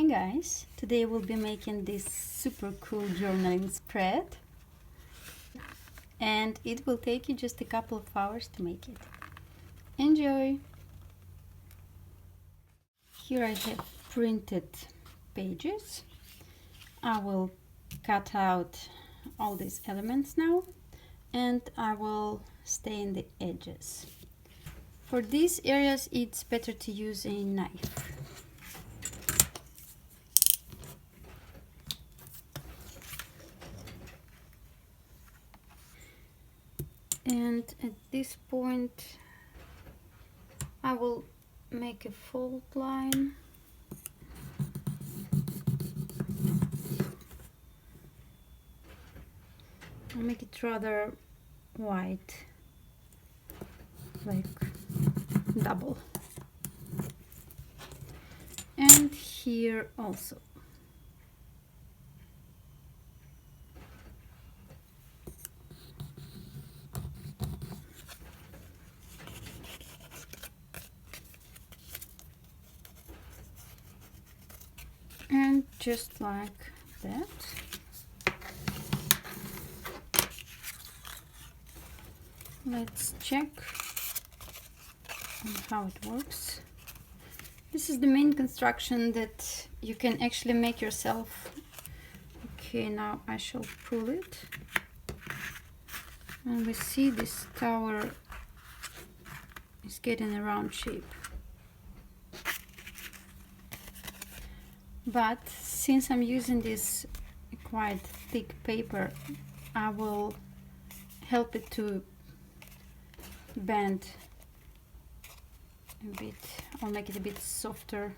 Hey guys, today we'll be making this super cool journaling spread and it will take you just a couple of hours to make it. Enjoy! Here I have printed pages. I will cut out all these elements now and I will stain the edges. For these areas it's better to use a knife. And at this point I will make a fold line I'll make it rather wide, like double, and here also. And just like that. Let's check on how it works. This is the main construction that you can actually make yourself. Okay, now I shall pull it. And we see this tower is getting a round shape. But since I'm using this quite thick paper, I will help it to bend a bit. I'll make it a bit softer.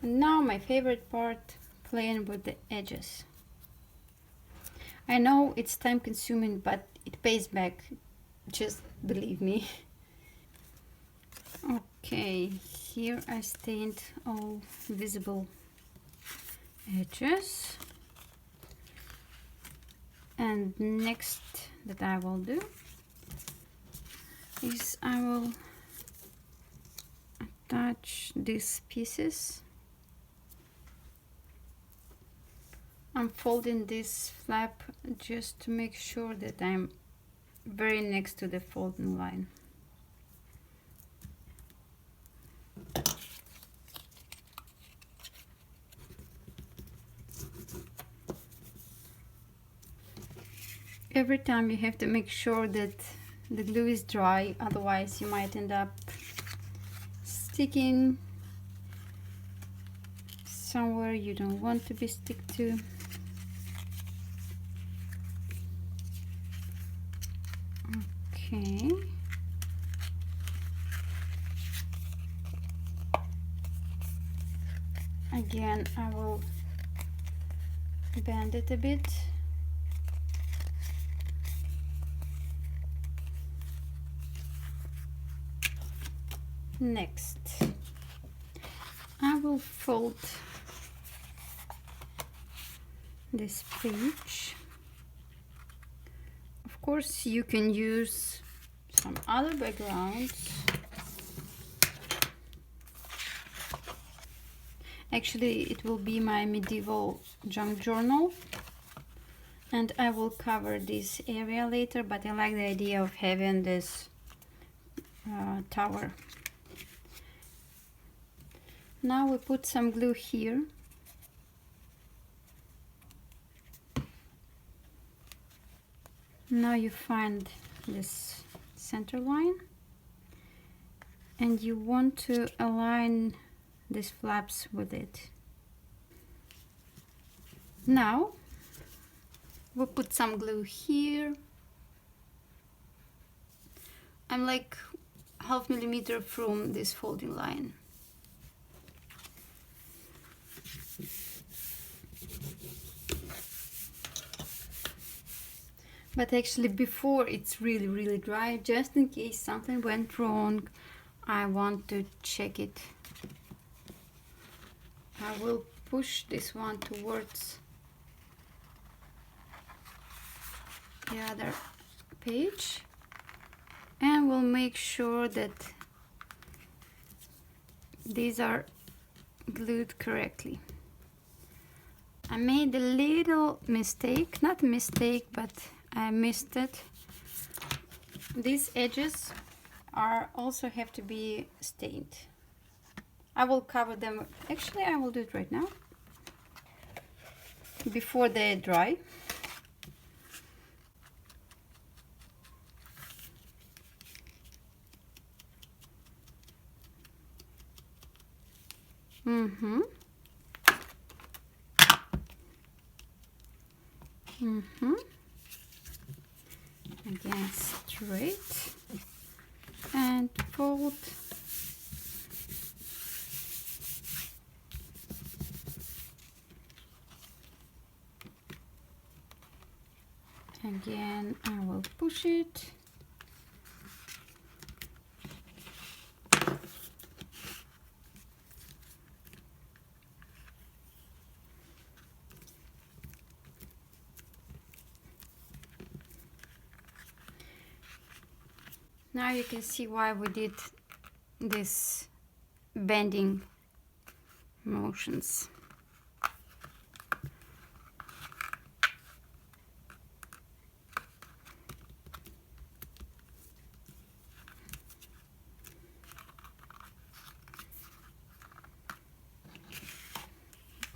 And now my favorite part, playing with the edges. I know it's time consuming, but it pays back, just believe me. Okay, here I stained all visible edges, and next that I will do is I will attach these pieces. I'm folding this flap just to make sure that I'm very next to the folding line. Every time you have to make sure that the glue is dry, otherwise you might end up sticking somewhere you don't want to be stick to. Okay. Again, I will bend it a bit. Next, I will fold this page. Of course, you can use some other backgrounds. Actually, it will be my medieval junk journal, and I will cover this area later, but I like the idea of having this tower. Now we put some glue here. Now you find this center line and you want to align these flaps with it. Now we'll put some glue here. I'm like ½ millimeter from this folding line. But actually before it's really dry, just in case something went wrong, I want to check it. I will push this one towards the other page and we'll make sure that these are glued correctly. I made a little mistake, not a mistake, but I missed it. These edges are also have to be stained. I will cover them. Actually, I will do it right now before they dry. Again, straight and fold. Again, I will push it. Now you can see why we did this bending motions.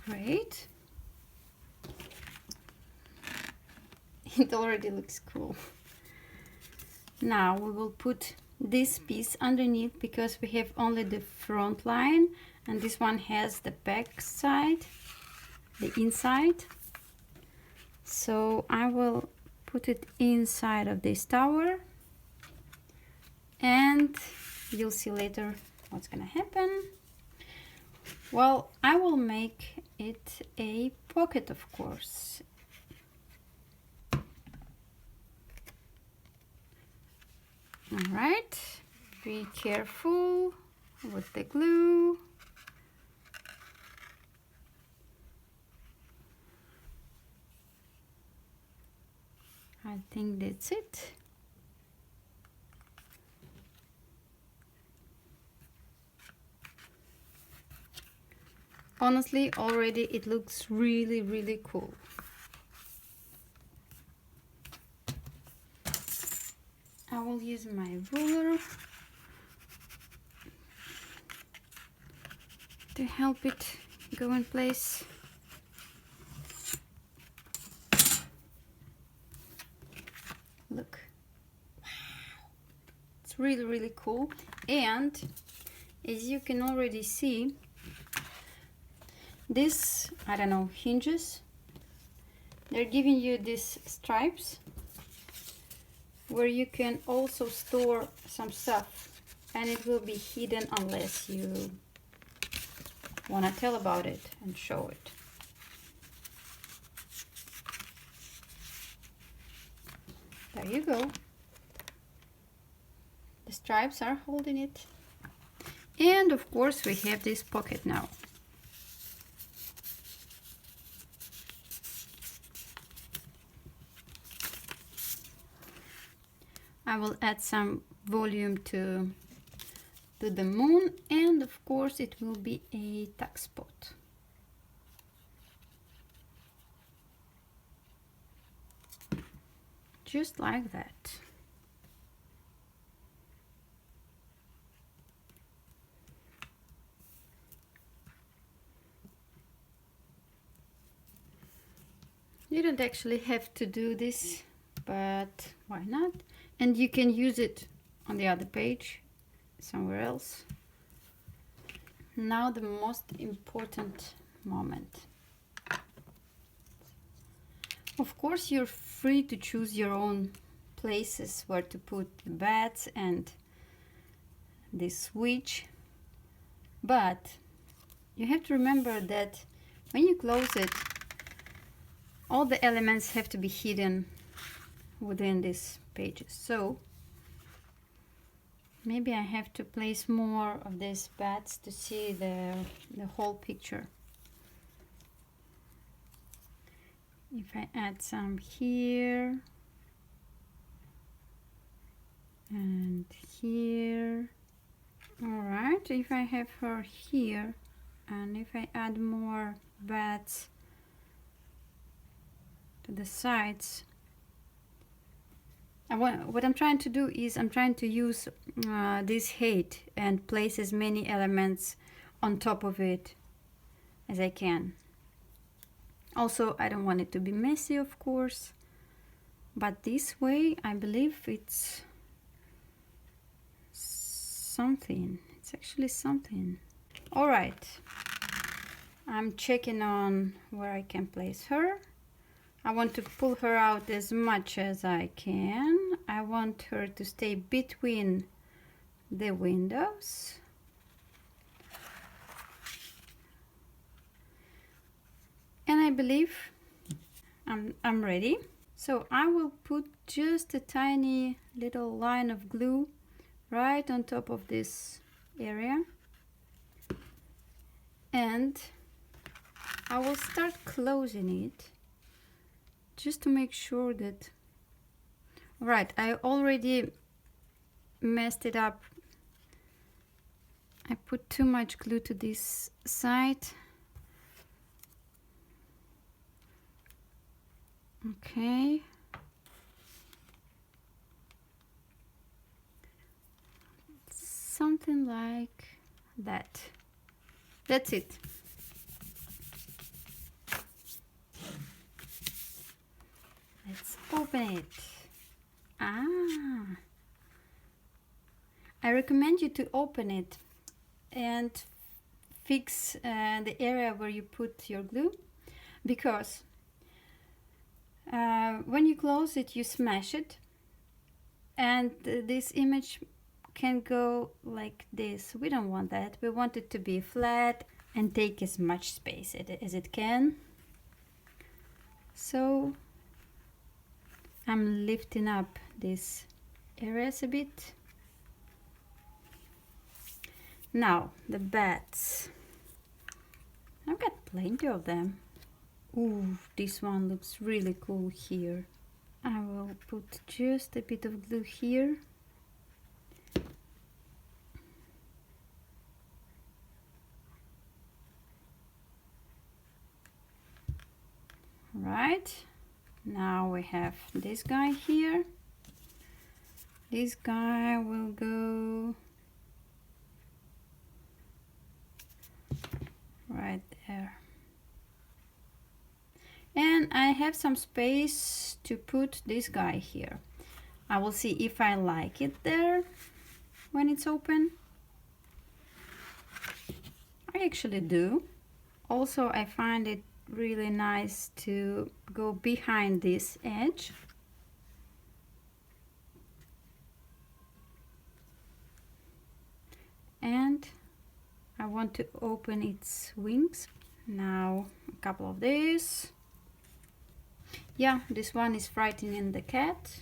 Great. It already looks cool. Now we will put this piece underneath because we have only the front line and this one has the back side, the inside. So I will put it inside of this tower and you'll see later what's gonna happen. Well, I will make it a pocket, of course. All right, be careful with the glue. I think that's it. Honestly, already it looks really, really cool. I will use my ruler to help it go in place. Look, wow, it's really, really cool. And as you can already see, this, I don't know, hinges, they're giving you these stripes where you can also store some stuff and it will be hidden unless you want to tell about it and show it. There you go. The stripes are holding it. And of course we have this pocket now. I will add some volume to the moon, and of course it will be a tuck spot. Just like that. You don't actually have to do this, but why not? And you can use it on the other page, somewhere else. Now the most important moment. Of course, you're free to choose your own places where to put the bats and this switch, but you have to remember that when you close it, all the elements have to be hidden within these pages. So maybe I have to place more of these bats to see the whole picture. If I add some here and here. All right, if I have her here, And if I add more bats to the sides, what I'm trying to do is I'm trying to use this height and place as many elements on top of it as I can. Also, I don't want it to be messy, of course, but this way I believe it's something. It's actually something. All right, I'm checking on where I can place her. I want to pull her out as much as I can. I want her to stay between the windows. And I believe I'm ready. So I will put just a tiny little line of glue right on top of this area. And I will start closing it just to make sure that... Right, I already messed it up. I put too much glue to this side. Okay. Something like that. That's it. Let's open it. I recommend you to open it and fix the area where you put your glue, because when you close it, you smash it, and this image can go like this. We don't want that. We want it to be flat and take as much space as it can. So I'm lifting up these areas a bit. Now the bats. I've got plenty of them. Ooh, this one looks really cool here. I will put just a bit of glue here. Right, now we have this guy here. This guy will go right there. And I have some space to put this guy here. I will see if I like it there when it's open. I actually do. Also, I find it really nice to go behind this edge. And I want to open its wings. Now a couple of these. Yeah, this one is frightening the cat.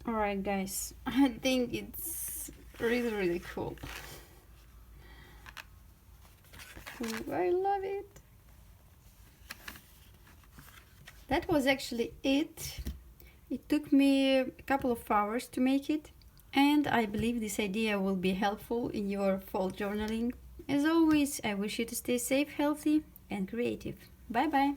Alright guys, I think it's really cool. Ooh, I love it. That was actually it. It took me a couple of hours to make it, and I believe this idea will be helpful in your fall journaling. As always, I wish you to stay safe, healthy, and creative. Bye bye.